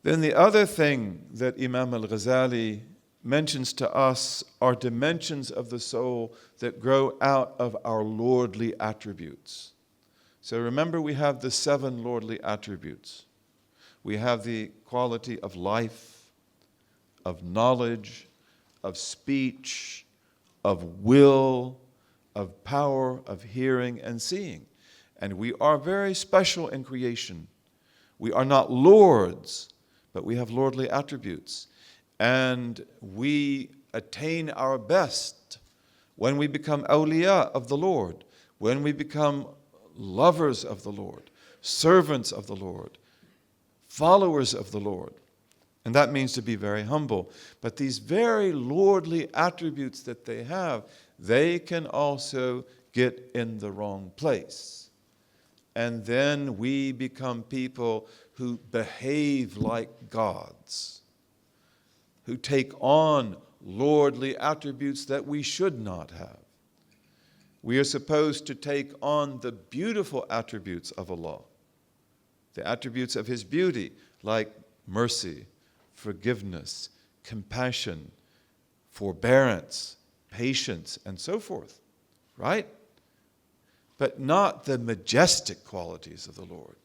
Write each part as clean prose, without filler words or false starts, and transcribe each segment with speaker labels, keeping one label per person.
Speaker 1: Then the other thing that Imam al-Ghazali mentions to us are dimensions of the soul that grow out of our lordly attributes. So remember, we have the 7 lordly attributes. We have the quality of life, of knowledge, of speech, of will, of power, of hearing and seeing. And we are very special in creation. We are not lords, but we have lordly attributes. And we attain our best when we become awliya of the Lord, when we become lovers of the Lord, servants of the Lord, followers of the Lord. And that means to be very humble. But these very lordly attributes that they have, they can also get in the wrong place. And then we become people who behave like gods, who take on lordly attributes that we should not have. We are supposed to take on the beautiful attributes of Allah, the attributes of His beauty, like mercy, forgiveness, compassion, forbearance, patience, and so forth, right? But not the majestic qualities of the Lord.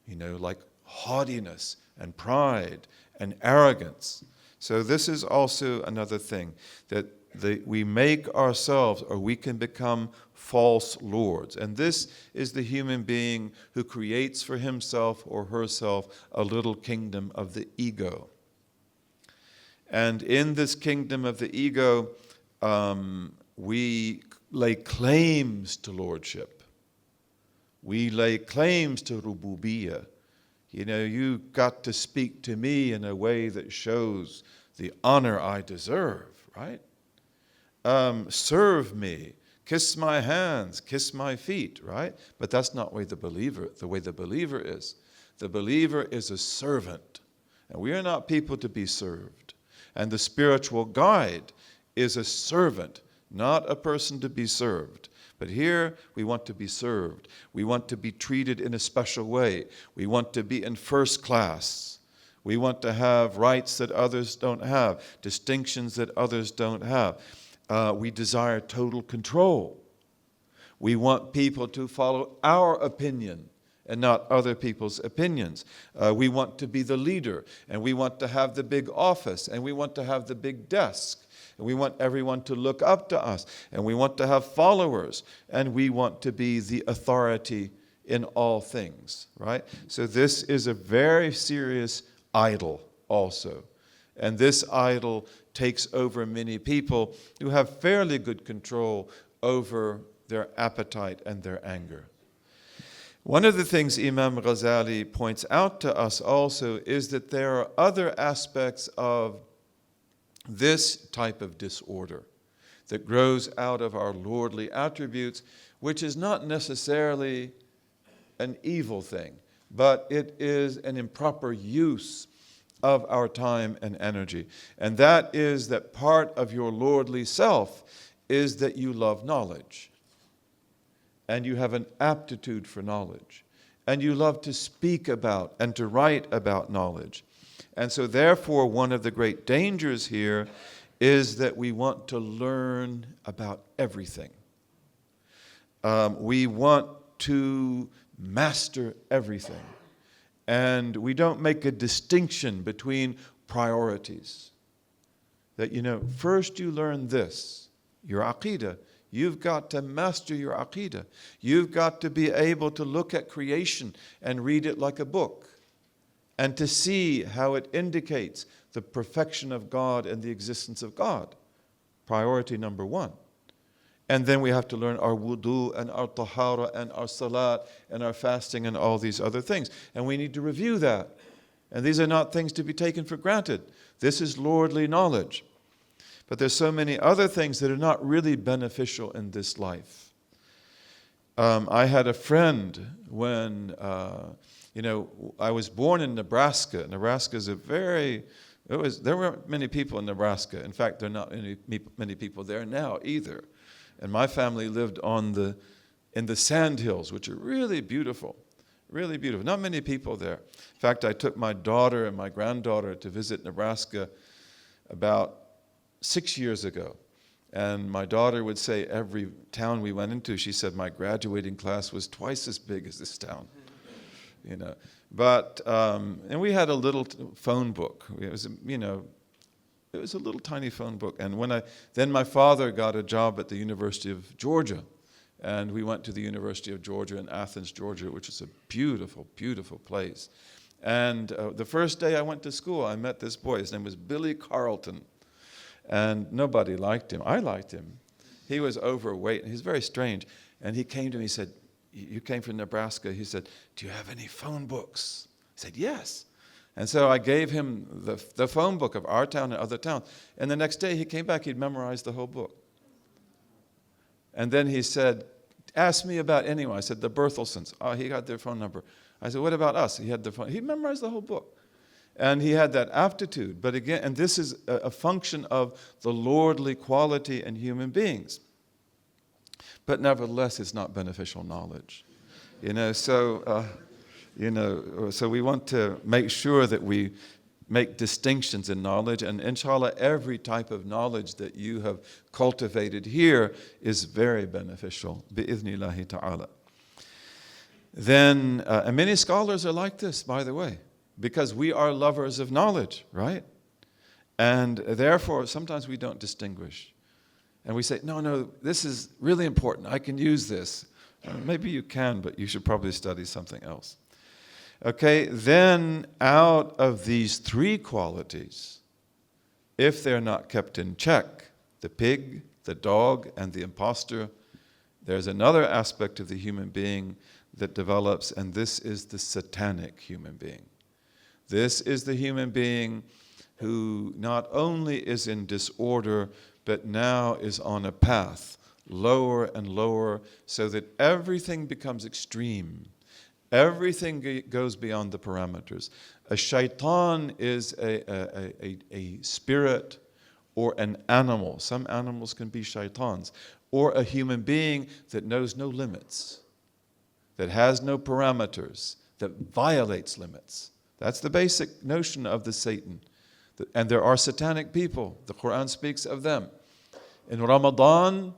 Speaker 1: Like haughtiness and pride and arrogance. So this is also another thing, that we make ourselves, or we can become false lords. And this is the human being who creates for himself or herself a little kingdom of the ego. And in this kingdom of the ego, we lay claims to lordship. We lay claims to rububiyyah. You've got to speak to me in a way that shows the honor I deserve, right? Serve me, kiss my hands, kiss my feet, right? But that's not the way the believer is. The believer is a servant, and we are not people to be served. And the spiritual guide is a servant, not a person to be served. But here, we want to be served. We want to be treated in a special way. We want to be in first class. We want to have rights that others don't have, distinctions that others don't have. We desire total control. We want people to follow our opinion and not other people's opinions. We want to be the leader, and we want to have the big office, and we want to have the big desk. And we want everyone to look up to us, and we want to have followers, and we want to be the authority in all things, right? So this is a very serious idol also. And this idol takes over many people who have fairly good control over their appetite and their anger. One of the things Imam Ghazali points out to us also is that there are other aspects of this type of disorder that grows out of our lordly attributes, which is not necessarily an evil thing, but it is an improper use of our time and energy. And that is that part of your lordly self is that you love knowledge, and you have an aptitude for knowledge, and you love to speak about and to write about knowledge. And so therefore, one of the great dangers here is that we want to learn about everything. We want to master everything. And we don't make a distinction between priorities. That, first you learn this, your aqeedah. You've got to master your aqeedah. You've got to be able to look at creation and read it like a book, and to see how it indicates the perfection of God and the existence of God. Priority number one. And then we have to learn our wudu and our tahara and our salat and our fasting and all these other things. And we need to review that. And these are not things to be taken for granted. This is lordly knowledge. But there's so many other things that are not really beneficial in this life. I had a friend when, I was born in Nebraska. Nebraska is there weren't many people in Nebraska. In fact, there are not many people there now either. And my family lived in the sand hills, which are really beautiful. Really beautiful. Not many people there. In fact, I took my daughter and my granddaughter to visit Nebraska about 6 years ago. And my daughter would say every town we went into, she said, my graduating class was twice as big as this town. You know, but, and we had a little phone book. It was, you know, it was a little tiny phone book. And then my father got a job at the University of Georgia. And we went to the University of Georgia in Athens, Georgia, which is a beautiful, beautiful place. And the first day I went to school, I met this boy. His name was Billy Carlton. And nobody liked him. I liked him. He was overweight, and he's very strange. And he came to me, he said, you came from Nebraska. He said, do you have any phone books? I said, yes. And so I gave him the phone book of our town and other towns. And the next day he came back, he'd memorized the whole book. And then he said, ask me about anyone. I said, the Berthelsons. Oh, he got their phone number. I said, what about us? He had the phone. He memorized the whole book. And he had that aptitude. But again, and this is a function of the lordly quality in human beings. But nevertheless, it's not beneficial knowledge. You know, so we want to make sure that we make distinctions in knowledge. And inshallah, every type of knowledge that you have cultivated here is very beneficial. Bi-idhnillahi ta'ala. Then, and many scholars are like this, by the way, because we are lovers of knowledge, right? And therefore, sometimes we don't distinguish. And we say, no, this is really important. I can use this. Maybe you can, but you should probably study something else. Okay, then out of these three qualities, if they're not kept in check, the pig, the dog, and the imposter, there's another aspect of the human being that develops, and this is the satanic human being. This is the human being who not only is in disorder, but now is on a path, lower and lower, so that everything becomes extreme. Everything goes beyond the parameters. A shaitan is a spirit or an animal. Some animals can be shaitans. Or a human being that knows no limits, that has no parameters, that violates limits. That's the basic notion of the Satan. And there are satanic people. The Quran speaks of them. In Ramadan,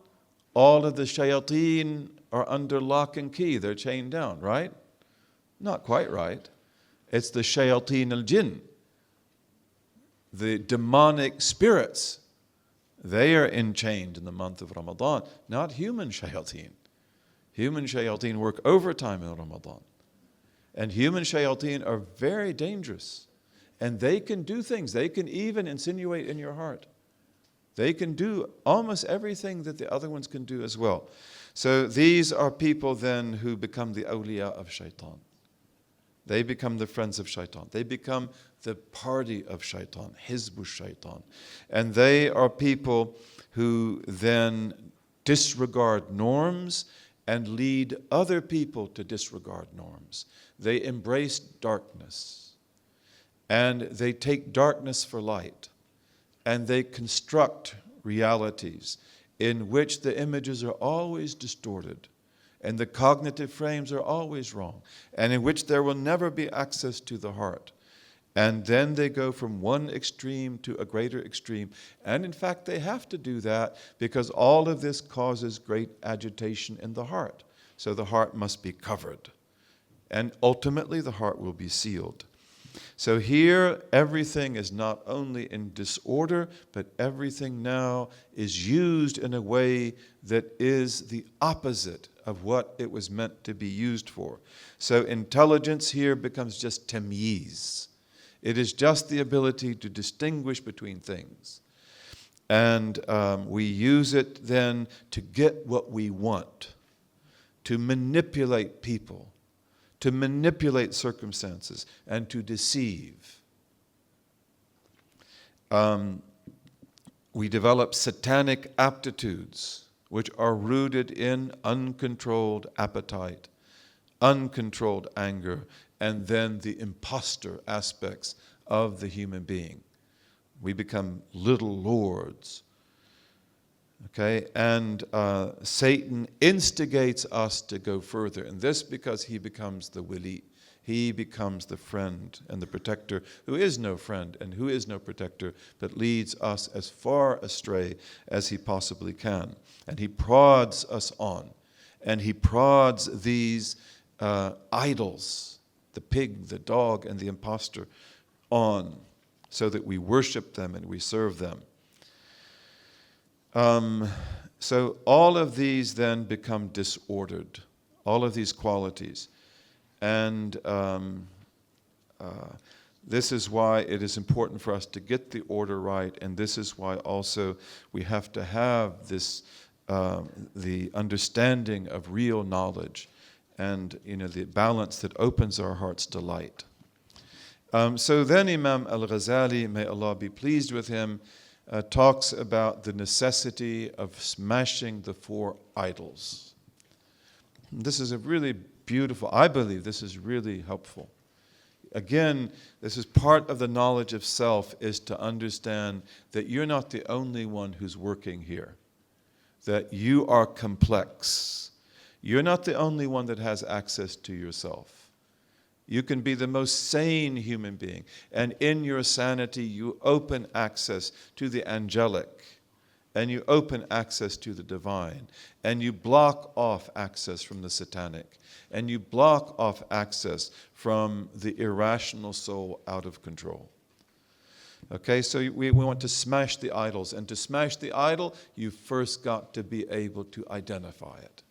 Speaker 1: all of the shayateen are under lock and key. They're chained down, right? Not quite right. It's the shayateen al-jinn, the demonic spirits. They are enchained in the month of Ramadan, not human shayateen. Human shayateen work overtime in Ramadan. And human shayateen are very dangerous. And they can do things. They can even insinuate in your heart. They can do almost everything that the other ones can do as well. So these are people then who become the awliya of shaitan. They become the friends of shaitan. They become the party of shaitan, hizbu shaitan. And they are people who then disregard norms and lead other people to disregard norms. They embrace darkness. And they take darkness for light. And they construct realities in which the images are always distorted and the cognitive frames are always wrong, and in which there will never be access to the heart. And then they go from one extreme to a greater extreme. And in fact, they have to do that because all of this causes great agitation in the heart. So the heart must be covered. And ultimately, the heart will be sealed. So here, everything is not only in disorder, but everything now is used in a way that is the opposite of what it was meant to be used for. So intelligence here becomes just tamyiz. It is just the ability to distinguish between things. And we use it then to get what we want, to manipulate people, to manipulate circumstances, and to deceive. We develop satanic aptitudes, which are rooted in uncontrolled appetite, uncontrolled anger, and then the imposter aspects of the human being. We become little lords. Okay, and Satan instigates us to go further, and this because he becomes the wali. He becomes the friend and the protector who is no friend and who is no protector, but leads us as far astray as he possibly can. And he prods us on, and he prods these idols, the pig, the dog, and the impostor, on, so that we worship them and we serve them. So all of these then become disordered, all of these qualities. And this is why it is important for us to get the order right, and this is why also we have to have this, the understanding of real knowledge and the balance that opens our hearts to light. So then Imam al-Ghazali, may Allah be pleased with him, talks about the necessity of smashing the four idols. This is a really beautiful, I believe this is really helpful. Again, this is part of the knowledge of self, is to understand that you're not the only one who's working here, that you are complex. You're not the only one that has access to yourself. You can be the most sane human being, and in your sanity you open access to the angelic, and you open access to the divine, and you block off access from the satanic, and you block off access from the irrational soul out of control. Okay, so we want to smash the idols, and to smash the idol, you've first got to be able to identify it.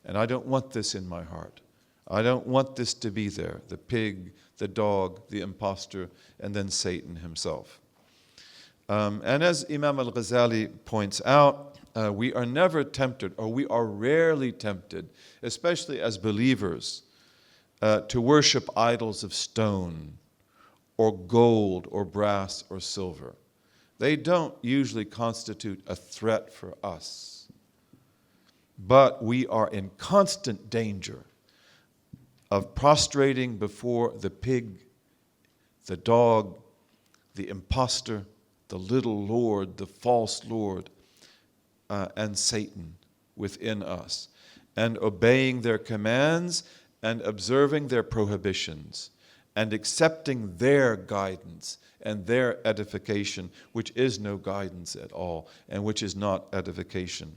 Speaker 1: And I don't want this in my heart. I don't want this to be there, the pig, the dog, the impostor, and then Satan himself. And as Imam al-Ghazali points out, we are never tempted, or we are rarely tempted, especially as believers, to worship idols of stone or gold or brass or silver. They don't usually constitute a threat for us. But we are in constant danger of prostrating before the pig, the dog, the impostor, the little lord, the false lord, and Satan within us, and obeying their commands and observing their prohibitions and accepting their guidance and their edification, which is no guidance at all and which is not edification.